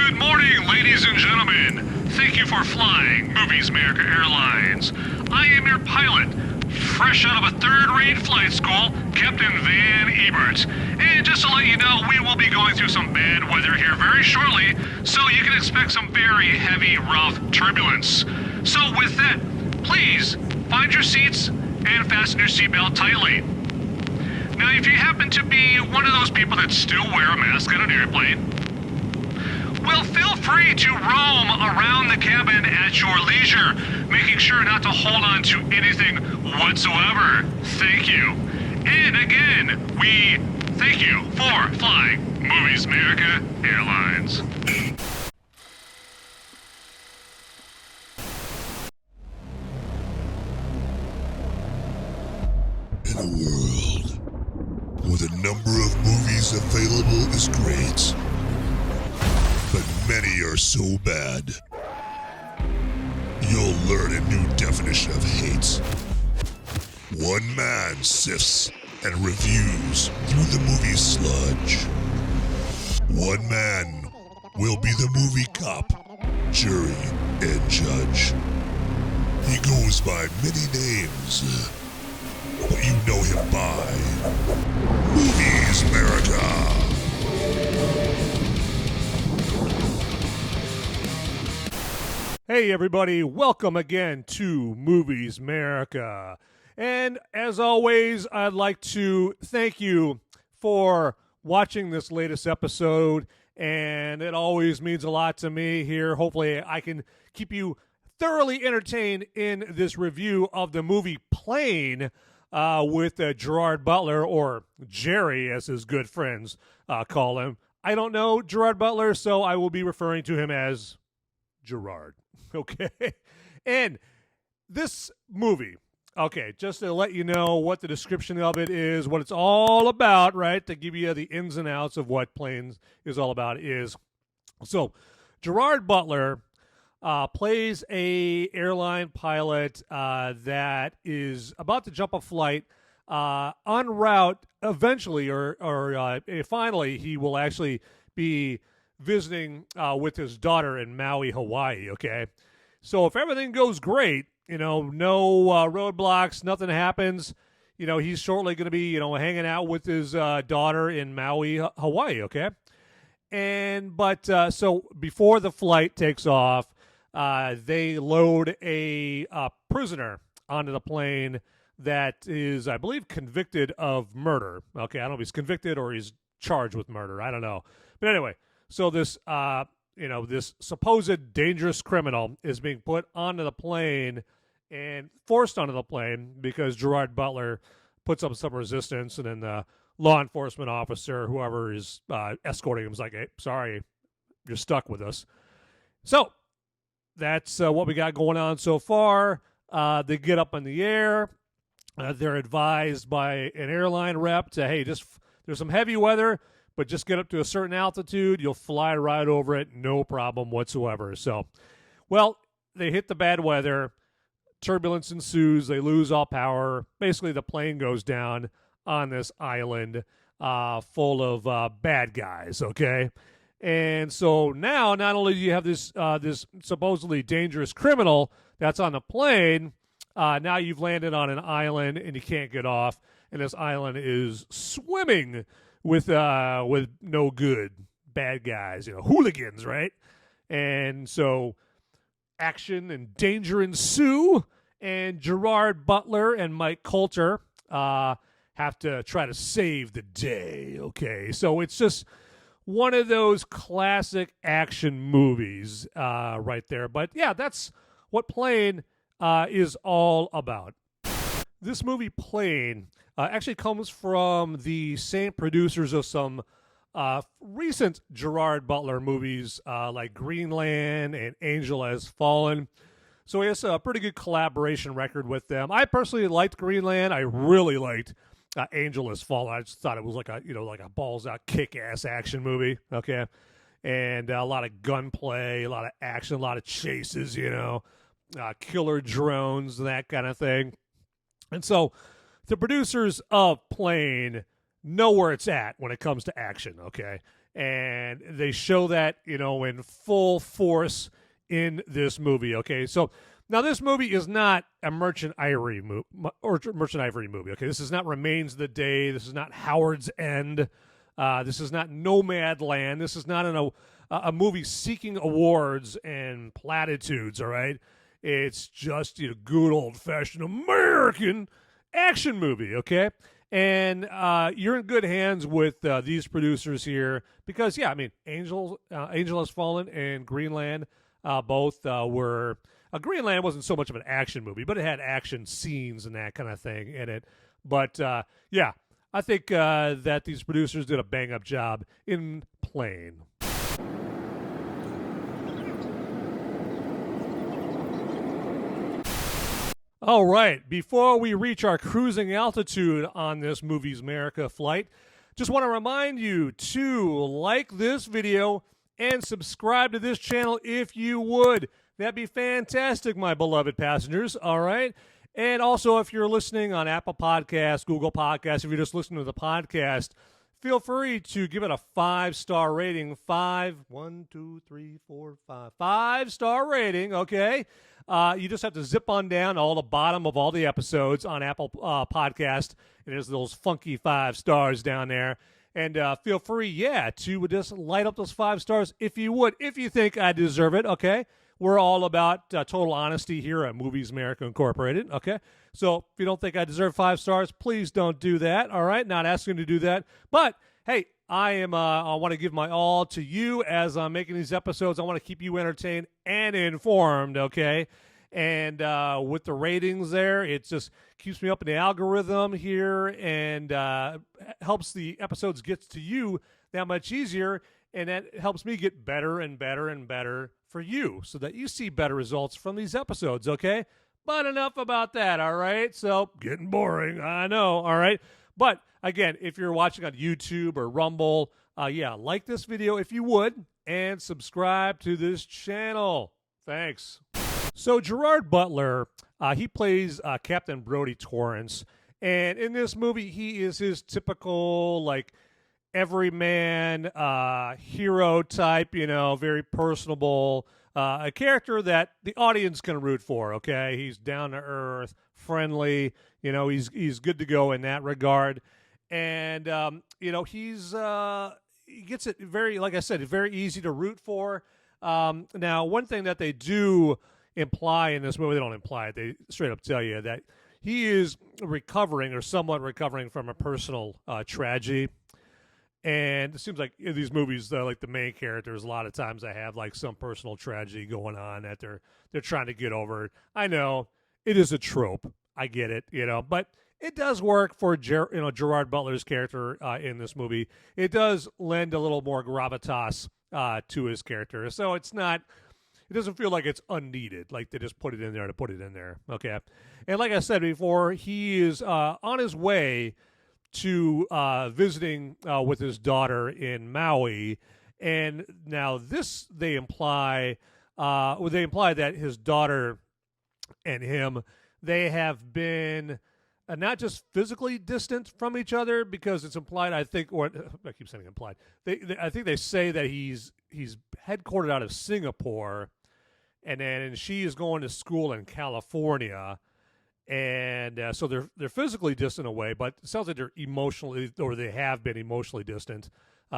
Good morning, ladies and gentlemen. Thank you for flying Movies Merica Airlines. I am your pilot, fresh out of a third-rate flight school, Captain Van Ebert. And just to let you know, we will be going through some bad weather here very shortly, so you can expect some very heavy, rough turbulence. So with that, please find your seats and fasten your seatbelt tightly. Now, if you happen to be one of those people that still wear a mask on an airplane, well, feel free to roam around the cabin at your leisure, making sure not to hold on to anything whatsoever. Thank you. And again, we thank you for flying Movies Merica Airlines. In a world where the number of movies available is great, but many are so bad, you'll learn a new definition of hate. One man sifts and reviews through the movie sludge. One man will be the movie cop, jury, and judge. He goes by many names, but you know him by Movies Merica. Hey everybody, welcome again to Movies Merica. And as always, I'd like to thank you for watching this latest episode, and it always means a lot to me here. Hopefully I can keep you thoroughly entertained in this review of the movie Plane with Gerard Butler, or Jerry as his good friends call him. I don't know Gerard Butler, so I will be referring to him as Gerard. Okay. And this movie, okay, just to let you know what the description of it is, what it's all about, right, to give you the ins and outs of what Planes is all about is. So, Gerard Butler plays a airline pilot that is about to jump a flight en route eventually, or finally, he will actually be visiting with his daughter in Maui, Hawaii, okay? So if everything goes great, no roadblocks, nothing happens, he's shortly going to be, hanging out with his daughter in Maui, Hawaii, okay? But so before the flight takes off, they load a prisoner onto the plane that is, I believe, convicted of murder. Okay, I don't know if he's convicted or he's charged with murder. I don't know. But anyway, so this, this supposed dangerous criminal is being put onto the plane and forced onto the plane because Gerard Butler puts up some resistance, and then the law enforcement officer, whoever is escorting him, is like, hey, sorry, you're stuck with us. So that's what we got going on so far. They get up in the air. They're advised by an airline rep to, hey, there's some heavy weather, but just get up to a certain altitude. You'll fly right over it, no problem whatsoever. So, well, they hit the bad weather. Turbulence ensues. They lose all power. Basically, the plane goes down on this island full of bad guys, okay? And so now, not only do you have this supposedly dangerous criminal that's on the plane, now you've landed on an island and you can't get off, and this island is swimming with no good bad guys, hooligans, right? And so action and danger ensue, and Gerard Butler and Mike Coulter have to try to save the day, okay? So it's just one of those classic action movies right there. But yeah, that's what Plane is all about. This movie, Plane, actually comes from the same producers of some recent Gerard Butler movies like Greenland and Angel Has Fallen. So he has a pretty good collaboration record with them. I personally liked Greenland. I really liked Angel Has Fallen. I just thought it was like a balls out kick-ass action movie, okay? And a lot of gunplay, a lot of action, a lot of chases, killer drones, that kind of thing. And so the producers of Plane know where it's at when it comes to action, okay? And they show that, in full force in this movie, okay? So now this movie is not a Merchant Ivory movie, okay? This is not Remains of the Day. This is not Howard's End. This is not Nomadland. This is not a movie seeking awards and platitudes, all right? It's just good old-fashioned American action movie, okay? And you're in good hands with these producers here because, Angel Has Fallen and Greenland both were... Greenland wasn't so much of an action movie, but it had action scenes and that kind of thing in it. But, I think that these producers did a bang-up job in Plane. All right, before we reach our cruising altitude on this Movies America flight, just want to remind you to like this video and subscribe to this channel if you would. That'd be fantastic, my beloved passengers, all right? And also, if you're listening on Apple Podcasts, Google Podcasts, if you're just listening to the podcast, feel free to give it a 5-star rating. 5-star rating, okay? You just have to zip on down all the bottom of all the episodes on Apple Podcast, and there's those funky 5 stars down there. And feel free, to just light up those 5 stars if you would, if you think I deserve it, okay? We're all about total honesty here at Movies America Incorporated, okay? So if you don't think I deserve 5 stars, please don't do that, all right? Not asking you to do that. But, hey, I want to give my all to you as I'm making these episodes. I want to keep you entertained and informed, okay? And with the ratings there, it just keeps me up in the algorithm here and helps the episodes get to you that much easier. And that helps me get better and better and better for you so that you see better results from these episodes, okay? But enough about that, all right? So, getting boring, I know, all right? But, again, if you're watching on YouTube or Rumble, like this video if you would, and subscribe to this channel. Thanks. So, Gerard Butler, he plays Captain Brodie Torrance, and in this movie, he is his typical, everyman hero type, very personable, a character that the audience can root for, okay? He's down to earth, friendly, he's good to go in that regard. And, he gets it very, like I said, very easy to root for. Now, one thing that they do imply in this movie, they don't imply it, they straight up tell you that he is recovering or somewhat recovering from a personal tragedy. And it seems like in these movies, the main characters, a lot of times they have some personal tragedy going on that they're trying to get over. I know it is a trope. I get it, but it does work for Gerard Butler's character in this movie. It does lend a little more gravitas to his character, so it doesn't feel like it's unneeded, like they just put it in there to put it in there. Okay, and like I said before, he is on his way to visiting with his daughter in Maui, and now this they imply that his daughter and him, they have been not just physically distant from each other, because it's implied, I think, or I keep saying implied. I think they say that he's headquartered out of Singapore, and she is going to school in California. And so they're physically distant away, but it sounds like they're emotionally, or they have been emotionally distant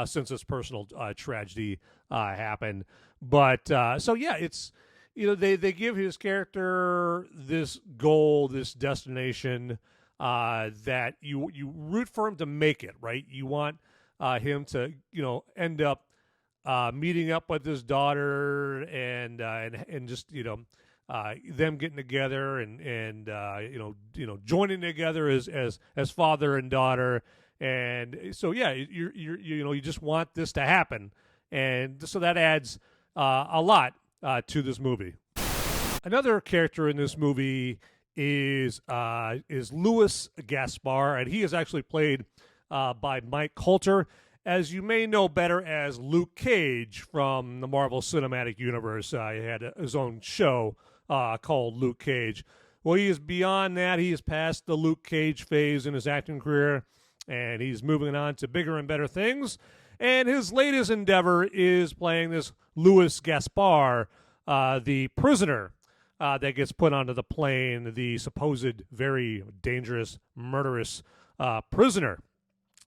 since this personal tragedy happened. But it's they give his character this goal, this destination that you root for him to make it, right? You want him to end up meeting up with his daughter and just them getting together and joining together as father and daughter, and so you just want this to happen, and so that adds a lot to this movie. Another character in this movie is Louis Gaspar, and he is actually played by Mike Coulter, as you may know better as Luke Cage from the Marvel Cinematic Universe. He had his own show called Luke Cage. Well, he is beyond that. He is past the Luke Cage phase in his acting career, and he's moving on to bigger and better things. And his latest endeavor is playing this Louis Gaspar, the prisoner that gets put onto the plane, the supposed very dangerous, murderous prisoner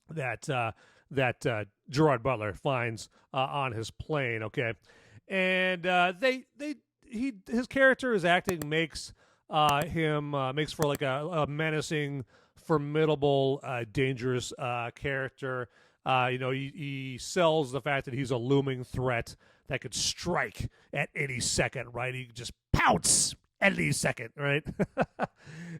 that Gerard Butler finds on his plane. Okay, and his character, his acting makes makes for like a menacing, formidable, dangerous character. He sells the fact that he's a looming threat that could strike at any second, right? He just pounce at any second, right?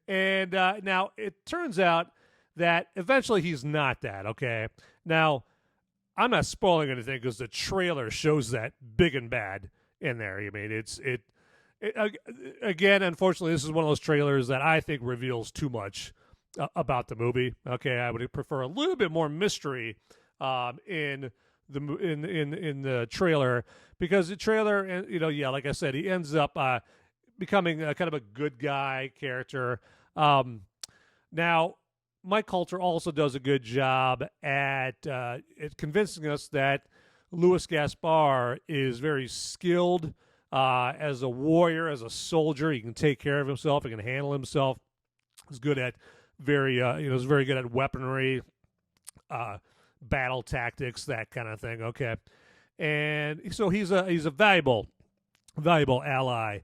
And now it turns out that eventually he's not that, okay? Now, I'm not spoiling anything because the trailer shows that big and bad in there. I mean, again, unfortunately, this is one of those trailers that I think reveals too much about the movie. Okay, I would prefer a little bit more mystery in the trailer, because the trailer, like I said, he ends up becoming kind of a good guy character. Now, Mike Coulter also does a good job at convincing us that Louis Gaspar is very skilled as a warrior, as a soldier. He can take care of himself. He can handle himself. He's good at he's very good at weaponry, battle tactics, that kind of thing. Okay, and so he's a valuable ally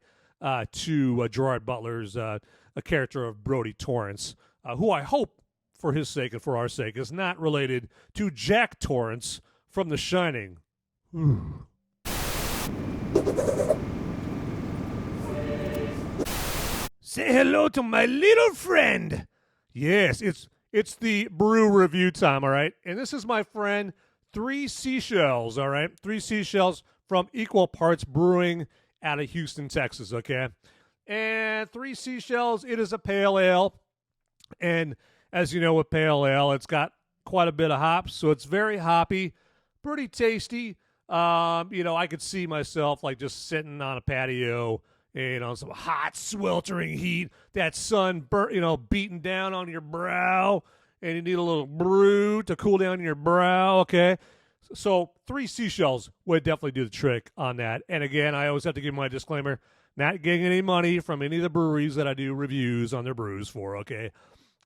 to Gerard Butler's a character of Brodie Torrance, who I hope, for his sake and for our sake, is not related to Jack Torrance from The Shining. Say hello to my little friend. Yes, it's the brew review time, all right? And this is my friend, Three Seashells, all right? Three Seashells from Equal Parts Brewing out of Houston, Texas, okay? And Three Seashells, it is a pale ale. And as you know, with pale ale, it's got quite a bit of hops, so it's very hoppy, pretty tasty. I could see myself like just sitting on a patio, some hot, sweltering heat, that sun beating down on your brow, and you need a little brew to cool down your brow, okay? So Three Seashells would definitely do the trick on that. And again, I always have to give my disclaimer, not getting any money from any of the breweries that I do reviews on their brews for, okay?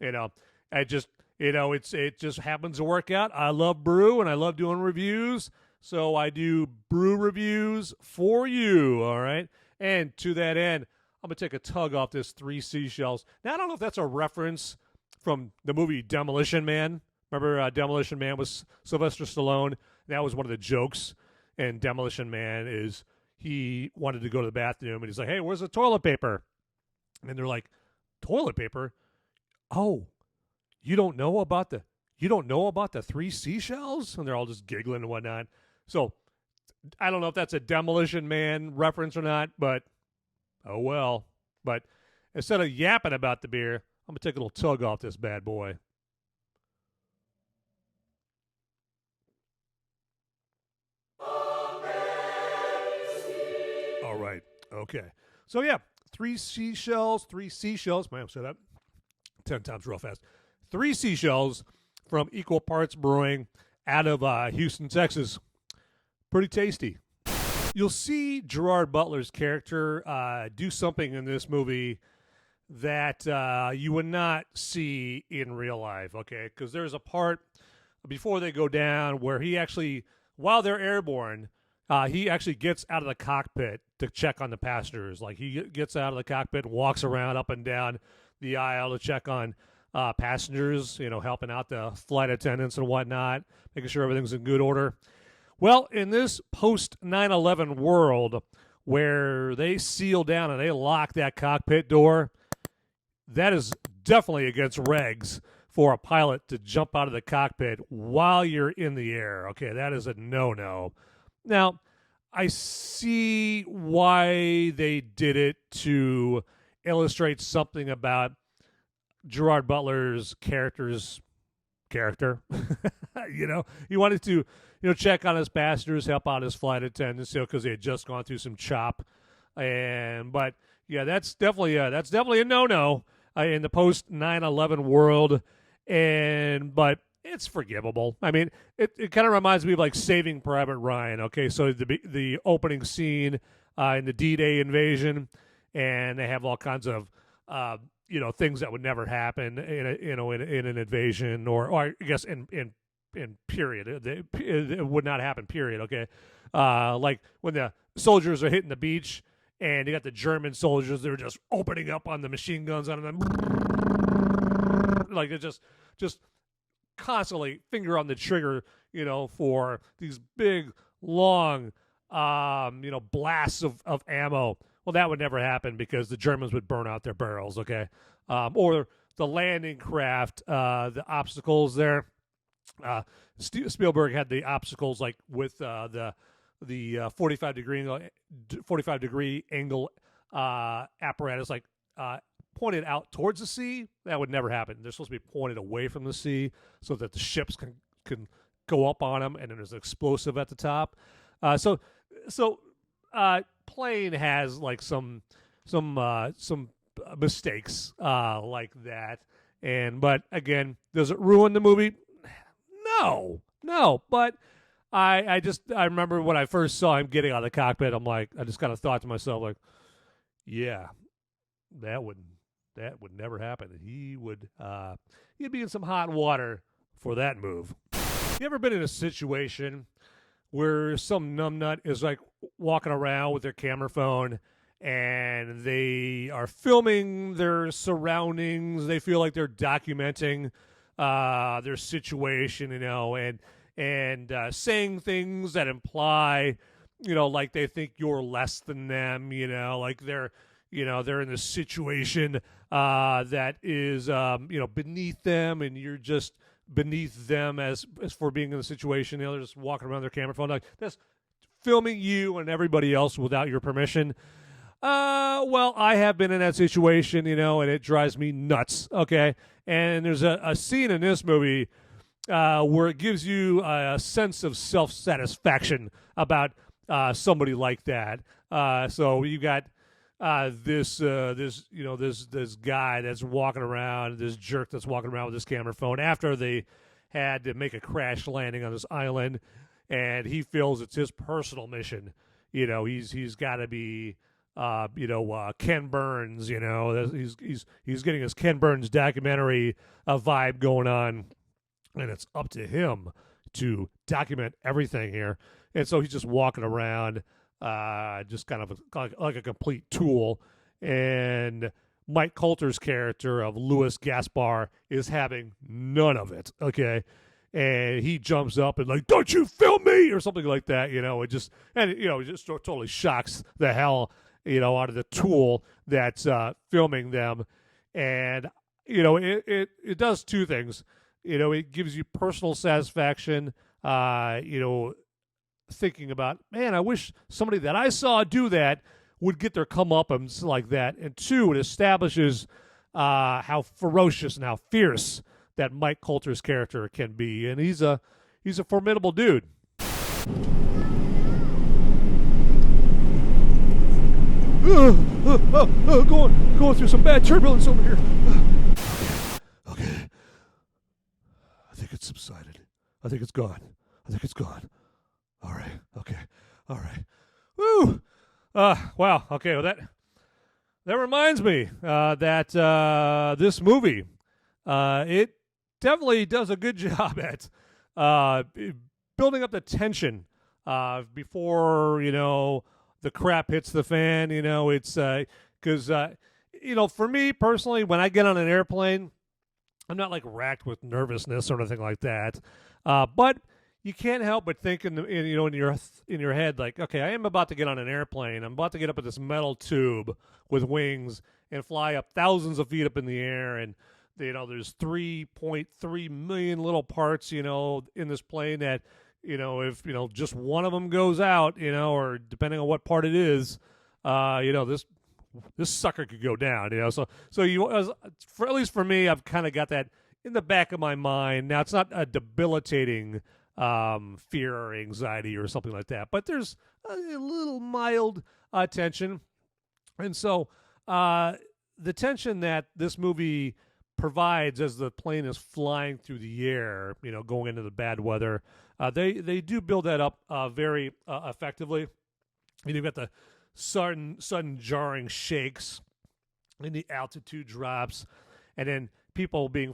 It just happens to work out. I love brew and I love doing reviews, so I do brew reviews for you, all right? And to that end, I'm going to take a tug off this Three Seashells. Now, I don't know if that's a reference from the movie Demolition Man. Remember Demolition Man was Sylvester Stallone? That was one of the jokes. And Demolition Man is, he wanted to go to the bathroom, and he's like, hey, where's the toilet paper? And they're like, toilet paper? Oh, you don't know about the Three Seashells? And they're all just giggling and whatnot. So I don't know if that's a Demolition Man reference or not, but oh well. But instead of yapping about the beer, I'm going to take a little tug off this bad boy. All right. Okay. So yeah, Three Seashells. Man, say that 10 times real fast. Three Seashells from Equal Parts Brewing out of Houston, Texas. Pretty tasty. You'll see Gerard Butler's character do something in this movie that you would not see in real life, okay? Because there's a part before they go down where he actually, while they're airborne, he actually gets out of the cockpit to check on the passengers. Like, he gets out of the cockpit and walks around up and down the aisle to check on passengers, helping out the flight attendants and whatnot, making sure everything's in good order. Well, in this post-9/11 world where they seal down and they lock that cockpit door, that is definitely against regs for a pilot to jump out of the cockpit while you're in the air. Okay, that is a no-no. Now, I see why they did it to illustrate something about Gerard Butler's character. He wanted to, check on his passengers, help out his flight attendants, because they had just gone through some chop. But yeah, that's definitely a no-no in the post 9/11 world. But it's forgivable. I mean, it kind of reminds me of like Saving Private Ryan. Okay, so the opening scene in the D-Day invasion, and they have all kinds of things that would never happen in an invasion, or I guess in period, it would not happen. Period. Okay, like when the soldiers are hitting the beach, and you got the German soldiers, they're just opening up on the machine guns on them, like they're just constantly finger on the trigger, for these big long blasts of ammo. Well, that would never happen because the Germans would burn out their barrels, okay? Or the landing craft, the obstacles there. Spielberg had the obstacles like with the 45 degree angle apparatus, like pointed out towards the sea. That would never happen. They're supposed to be pointed away from the sea so that the ships can go up on them, and then there's an explosive at the top. So plane has like some mistakes like that, but again, does it ruin the movie? No. But I remember when I first saw him getting out of the cockpit, I just kind of thought to myself, like, yeah, that would never happen. He'd be in some hot water for that move. You ever been in a situation where some numbnut is like walking around with their camera phone and they are filming their surroundings? They feel like they're documenting their situation, and saying things that imply, like they think you're less than them, like they're in this situation that is, beneath them, and you're just beneath them as for being in the situation. They're just walking around their camera phone, like that's filming you and everybody else without your permission. Well, I have been in that situation, and it drives me nuts. Okay. And there's a scene in this movie where it gives you a sense of self-satisfaction about somebody like that. So you got this guy that's walking around, this jerk that's walking around with his camera phone after they had to make a crash landing on this island, and he feels it's his personal mission. He's got to be Ken Burns. He's getting his Ken Burns documentary vibe going on, and it's up to him to document everything here. And so he's just walking around, just kind of like a complete tool. And Mike Coulter's character of Louis Gaspar is having none of it. Okay. And he jumps up and like, "Don't you film me?" or something like that. It just totally shocks the hell out of the tool that's filming them. And it does two things. It gives you personal satisfaction, thinking about, man, I wish somebody that I saw do that would get their comeuppance like that. And two, it establishes how ferocious and how fierce that Mike Coulter's character can be. And he's a formidable dude. Going through some bad turbulence over here. Okay. I think it's subsided. I think it's gone. All right. Okay. All right. Woo! Wow. Okay. Well, that reminds me that this movie, it definitely does a good job at building up the tension before the crap hits the fan. It's because for me personally, when I get on an airplane, I'm not like racked with nervousness or anything like that, but you can't help but think in your head, like, okay, I am about to get on an airplane. I'm about to get up in this metal tube with wings and fly up thousands of feet up in the air, and there's 3.3 million little parts in this plane that if just one of them goes out, or depending on what part it is, this sucker could go down. So at least for me, I've kind of got that in the back of my mind. Now, it's not a debilitating fear or anxiety or something like that, but there's a little mild tension. And so the tension that this movie provides as the plane is flying through the air, going into the bad weather. They do build that up very effectively. You've got the sudden jarring shakes and the altitude drops, and then people being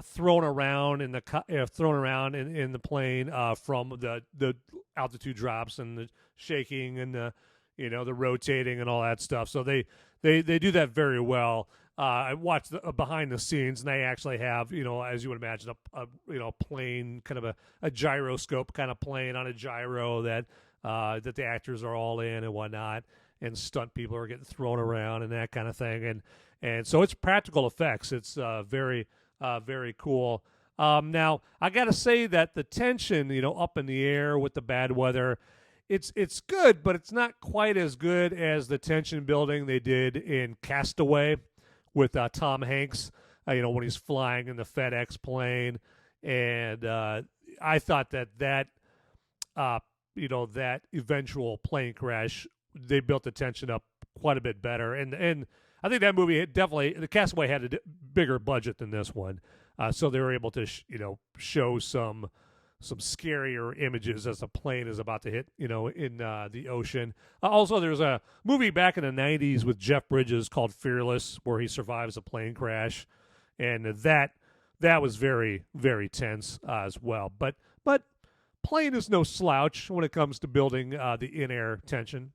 thrown around in the plane from the altitude drops and the shaking and the the rotating and all that stuff. So they do that very well. I watched behind the scenes, and they actually have as you would imagine a plane, kind of a gyroscope kind of plane on a gyro that the actors are all in and whatnot, and stunt people are getting thrown around and that kind of thing. And so it's practical effects. It's very cool. Now, I got to say that the tension, up in the air with the bad weather, it's good, but it's not quite as good as the tension building they did in Castaway with Tom Hanks, when he's flying in the FedEx plane. And I thought that eventual plane crash, they built the tension up quite a bit better. And I think that movie the Castaway had a bigger budget than this one, so they were able to show some scarier images as the plane is about to hit in the ocean. Also, there's a movie back in the 90s with Jeff Bridges called Fearless, where he survives a plane crash, and that was very, very tense as well. But plane is no slouch when it comes to building the in-air tension.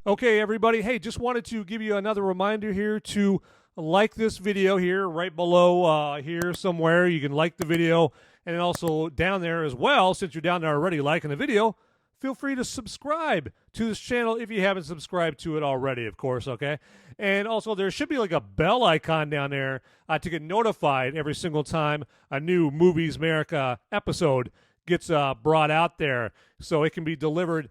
Okay, everybody. Hey, just wanted to give you another reminder here to like this video here, right below here somewhere. You can like the video, and also down there as well, since you're down there already liking the video, feel free to subscribe to this channel if you haven't subscribed to it already, of course, okay? And also, there should be like a bell icon down there to get notified every single time a new Movies Merica episode gets brought out there, so it can be delivered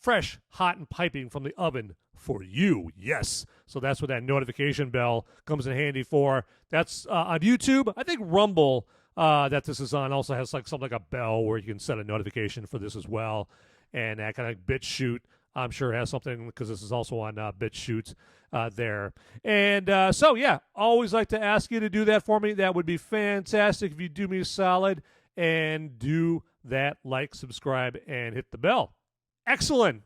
fresh, hot, and piping from the oven for you. Yes. So that's what that notification bell comes in handy for. That's on YouTube. I think Rumble that this is on also has like something like a bell where you can set a notification for this as well. And that kind of BitChute, I'm sure, has something, because this is also on BitChute there. And so, yeah, always like to ask you to do that for me. That would be fantastic if you do me a solid and do that, like, subscribe, and hit the bell. Excellent.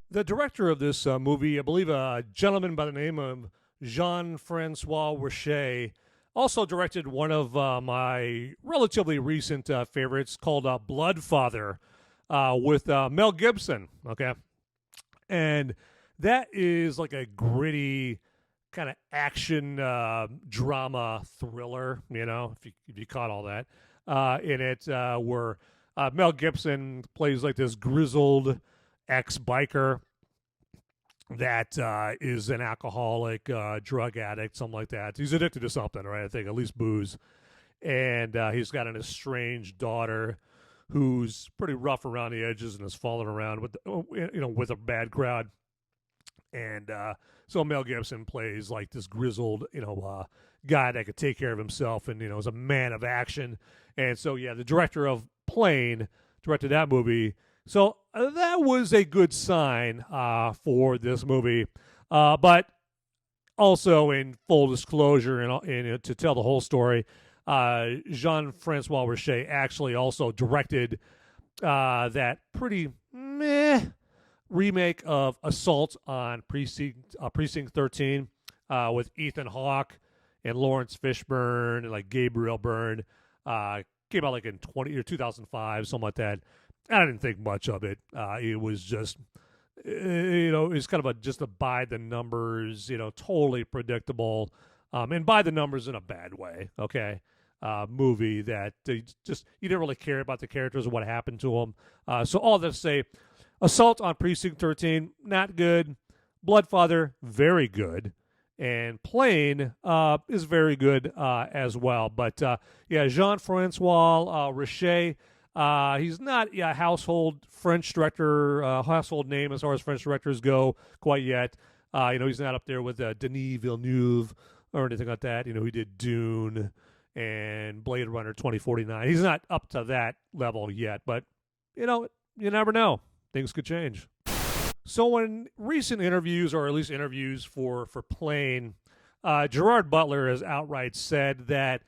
The director of this movie, I believe a gentleman by the name of Jean-François Richet, also directed one of my relatively recent favorites called Bloodfather with Mel Gibson, okay? And that is like a gritty kind of action drama thriller, if you caught all that in it, where Mel Gibson plays like this grizzled ex-biker that is an alcoholic, drug addict, something like that. He's addicted to something, right? I think at least booze. And he's got an estranged daughter who's pretty rough around the edges and is falling around with a bad crowd. And so Mel Gibson plays like this grizzled, guy that could take care of himself and, is a man of action. And so, yeah, the director of Plane directed that movie. So that was a good sign for this movie. But also, in full disclosure, and to tell the whole story, Jean-François Richet actually also directed that pretty meh remake of Assault on Precinct 13 with Ethan Hawke and Lawrence Fishburne and like Gabriel Byrne. Came out like in 2005, something like that. I didn't think much of it. It was just, it's kind of just a by the numbers, totally predictable, and by the numbers in a bad way. Okay, movie that you didn't really care about the characters or what happened to them. So all that to say, Assault on Precinct 13, not good. Bloodfather, very good. And Plane is very good as well. But, yeah, Jean-François Richet, he's not a household French director, household name as far as French directors go quite yet. He's not up there with Denis Villeneuve or anything like that. He did Dune and Blade Runner 2049. He's not up to that level yet. But, you never know. Things could change. So in recent interviews, or at least interviews for Plane, Gerard Butler has outright said that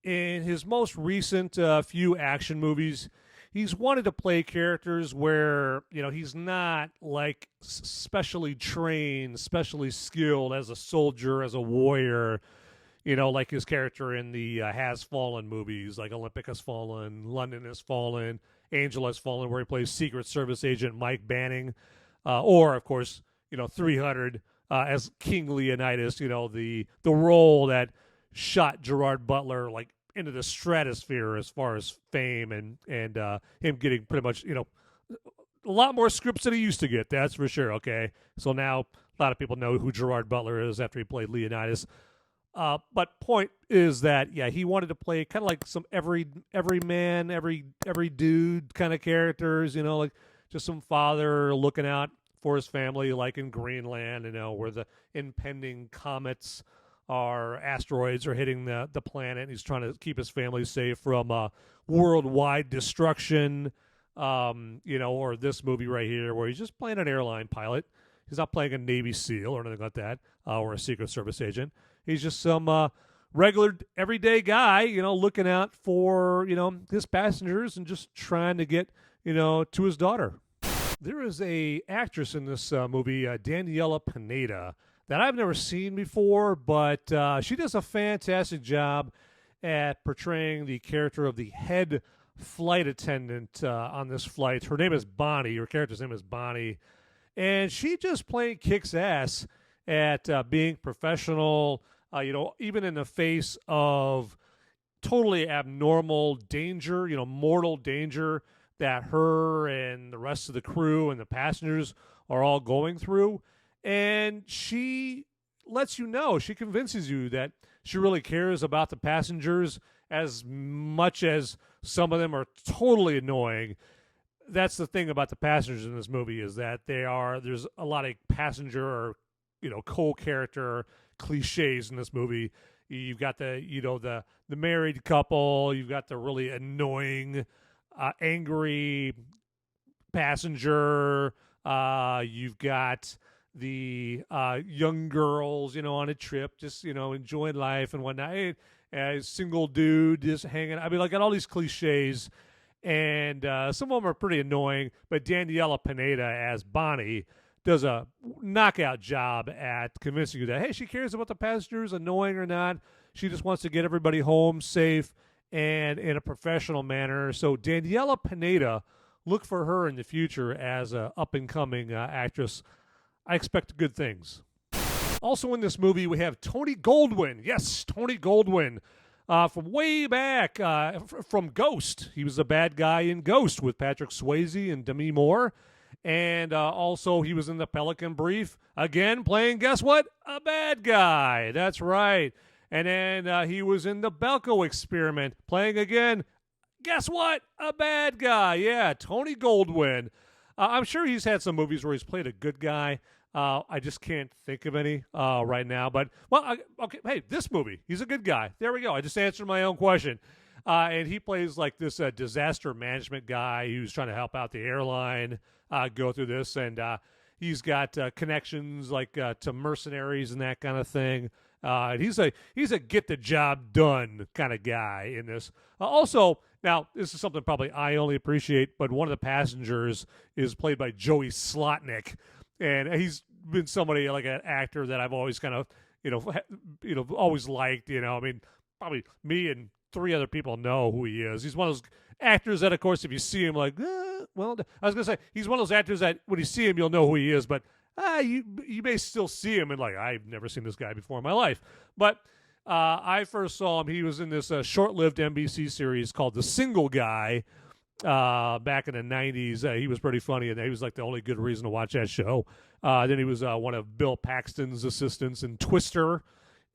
in his most recent few action movies, he's wanted to play characters where, he's not like specially trained, specially skilled as a soldier, as a warrior, like his character in the Has Fallen movies, like Olympic Has Fallen, London Has Fallen, Angel Has Fallen, where he plays Secret Service agent Mike Banning, or, of course, 300 as King Leonidas, the role that shot Gerard Butler like into the stratosphere as far as fame and him getting pretty much, a lot more scripts than he used to get, that's for sure, okay? So now a lot of people know who Gerard Butler is after he played Leonidas. But point is that, yeah, he wanted to play kind of like some every man, every dude kind of characters, like just some father looking out for his family, like in Greenland, where the impending comets asteroids are hitting the planet. And he's trying to keep his family safe from worldwide destruction, or this movie right here where he's just playing an airline pilot. He's not playing a Navy SEAL or anything like that, or a Secret Service agent. He's just some regular, everyday guy, looking out for, his passengers and just trying to get, to his daughter. There is a actress in this movie, Daniela Pineda, that I've never seen before, but she does a fantastic job at portraying the character of the head flight attendant on this flight. Her name is Bonnie. Her character's name is Bonnie. And she just plain kicks ass at being professional, even in the face of totally abnormal danger, mortal danger that her and the rest of the crew and the passengers are all going through. And she lets you know, she convinces you that she really cares about the passengers as much as some of them are totally annoying. That's the thing about the passengers in this movie, is that there's a lot of passenger or, co-character cliches in this movie. You've got the married couple, you've got the really annoying, angry passenger, you've got the young girls, on a trip, just, enjoying life and whatnot. A single dude just hanging. I mean, like, got all these cliches, and some of them are pretty annoying, but Daniela Pineda as Bonnie does a knockout job at convincing you that, hey, she cares about the passengers, annoying or not. She just wants to get everybody home safe and in a professional manner. So Daniela Pineda, look for her in the future as an up-and-coming actress. I expect good things. Also in this movie, we have Tony Goldwyn. Yes, Tony Goldwyn. From way back, from Ghost. He was a bad guy in Ghost with Patrick Swayze and Demi Moore. And also he was in The Pelican Brief. Again, playing, guess what? A bad guy. That's right. And then he was in The Belko Experiment, playing again, guess what? A bad guy. Yeah, Tony Goldwyn. I'm sure he's had some movies where he's played a good guy. I just can't think of any right now. But, okay, hey, this movie, he's a good guy. There we go. I just answered my own question. And he plays like this disaster management guy who's trying to help out the airline go through this. And he's got connections like to mercenaries and that kind of thing. And he's a get the job done kind of guy in this. Also, now, this is something probably I only appreciate, but one of the passengers is played by Joey Slotnick. And he's been somebody, like an actor that I've always kind of, always liked. I mean, probably me and 3 other people know who he is. He's one of those actors that, of course, if you see him, like, well, I was going to say, he's one of those actors that when you see him, you'll know who he is. But you may still see him and, like, I've never seen this guy before in my life. But I first saw him. He was in this short-lived NBC series called The Single Guy. Back in the 90s, he was pretty funny, and he was like the only good reason to watch that show. Then he was one of Bill Paxton's assistants in Twister,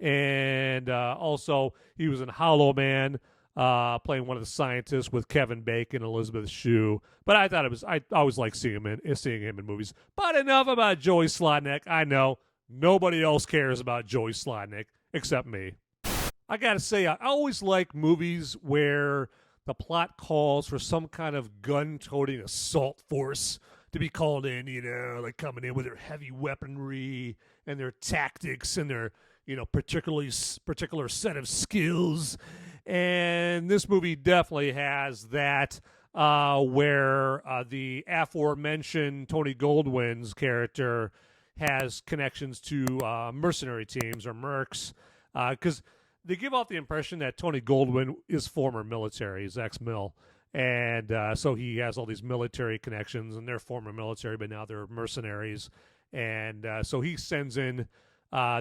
and also he was in Hollow Man, playing one of the scientists with Kevin Bacon and Elizabeth Shue. But I thought I always like seeing him in movies. But enough about Joey Slotnick. I know nobody else cares about Joey Slotnick except me. I gotta say, I always like movies where the plot calls for some kind of gun-toting assault force to be called in, like coming in with their heavy weaponry and their tactics and their, particular set of skills. And this movie definitely has that, where the aforementioned Tony Goldwyn's character has connections to mercenary teams or mercs, because they give off the impression that Tony Goldwyn is former military, he's ex-mil, and so he has all these military connections, and they're former military, but now they're mercenaries, and so he sends in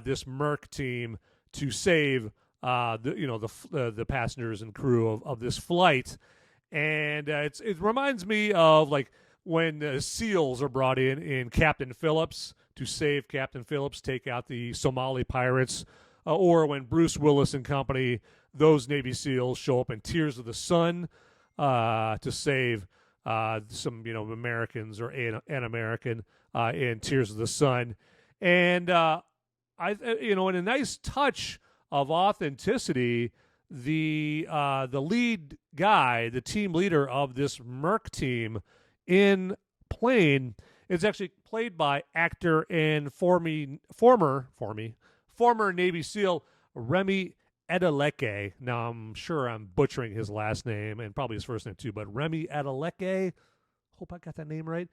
this merc team to save the passengers and crew of this flight, and it reminds me of like when the SEALs are brought in Captain Phillips to save Captain Phillips, take out the Somali pirates, or when Bruce Willis and company, those Navy SEALs, show up in Tears of the Sun to save some Americans or an American in Tears of the Sun, and in a nice touch of authenticity, the lead guy, the team leader of this merc team in Plane, is actually played by actor and former Navy SEAL Remy Adeleke. Now, I'm sure I'm butchering his last name and probably his first name too, but Remy Adeleke, hope I got that name right.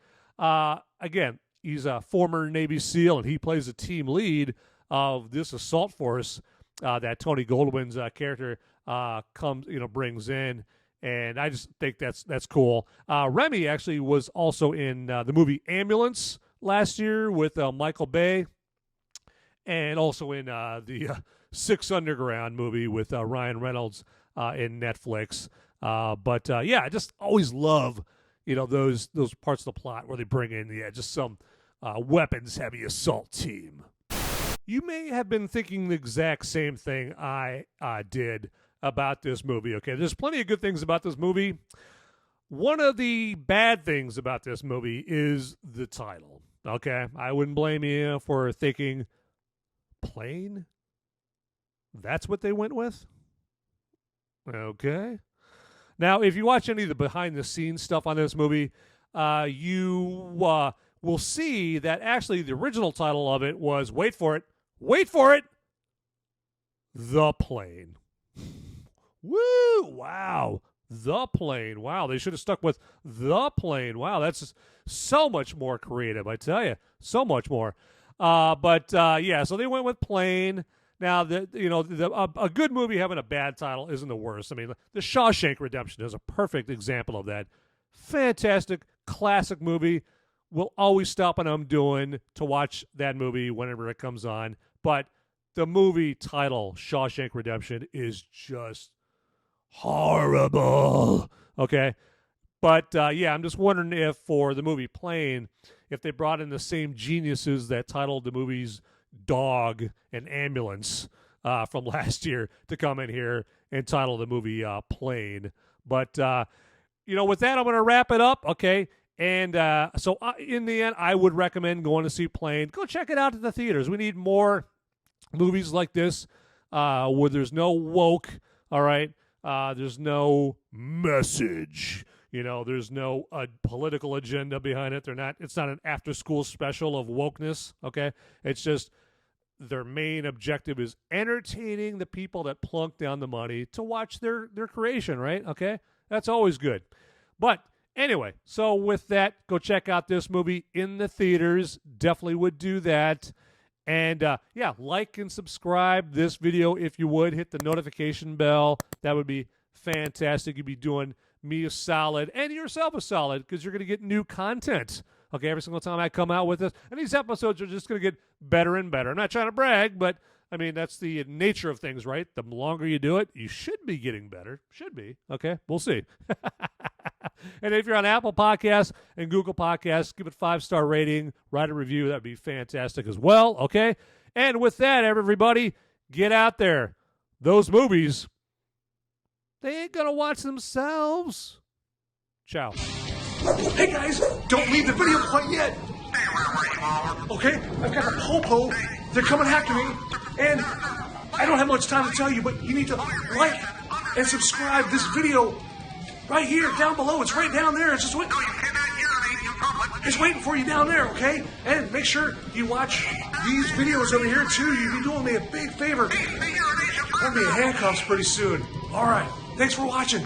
Again, he's a former Navy SEAL, and he plays the team lead of this assault force that Tony Goldwyn's character brings in. And I just think that's cool. Remy actually was also in the movie Ambulance last year with Michael Bay, and also in the Six Underground movie with Ryan Reynolds in Netflix. But I just always love those parts of the plot where they bring in just some weapons-heavy assault team. You may have been thinking the exact same thing I did about this movie. Okay, there's plenty of good things about this movie. One of the bad things about this movie is the title. Okay, I wouldn't blame you for thinking Plane. That's what they went with. Okay. Now, if you watch any of the behind-the-scenes stuff on this movie, you will see that actually the original title of it was, wait for it, The Plane. Woo! Wow. The Plane. Wow, they should have stuck with The Plane. Wow, that's just so much more creative, I tell you. So much more. So they went with Plane. Now, a good movie having a bad title isn't the worst. I mean, The Shawshank Redemption is a perfect example of that. Fantastic, classic movie. We'll always stop what I'm doing to watch that movie whenever it comes on. But the movie title, Shawshank Redemption, is just horrible. Okay? But, I'm just wondering if for the movie Plane, if they brought in the same geniuses that titled the movies Dog and Ambulance from last year to come in here and title the movie Plane. But, with that, I'm going to wrap it up, okay? And in the end, I would recommend going to see Plane. Go check it out at the theaters. We need more movies like this where there's no woke, all right? There's no message. There's no political agenda behind it. It's not an after-school special of wokeness, okay? It's just their main objective is entertaining the people that plunk down the money to watch their creation, right? Okay? That's always good. But anyway, so with that, go check out this movie in the theaters. Definitely would do that. And, like and subscribe this video if you would. Hit the notification bell. That would be fantastic. You'd be doing me a solid and yourself a solid because you're going to get new content, okay, every single time I come out with this. And these episodes are just going to get better and better. I'm not trying to brag, but, I mean, that's the nature of things, right? The longer you do it, you should be getting better. Should be, okay? We'll see. And if you're on Apple Podcasts and Google Podcasts, give it 5-star rating, write a review. That would be fantastic as well, okay? And with that, everybody, get out there. Those movies, they ain't going to watch themselves. Ciao. Hey, guys, don't leave the video quite yet. Okay, I've got a popo. They're coming after me. And I don't have much time to tell you, but you need to like and subscribe this video right here, down below. It's right down there. It's just waiting. It's waiting for you down there, okay? And make sure you watch these videos over here too. You'd be doing me a big favor. I'm gonna be in handcuffs pretty soon. All right. Thanks for watching.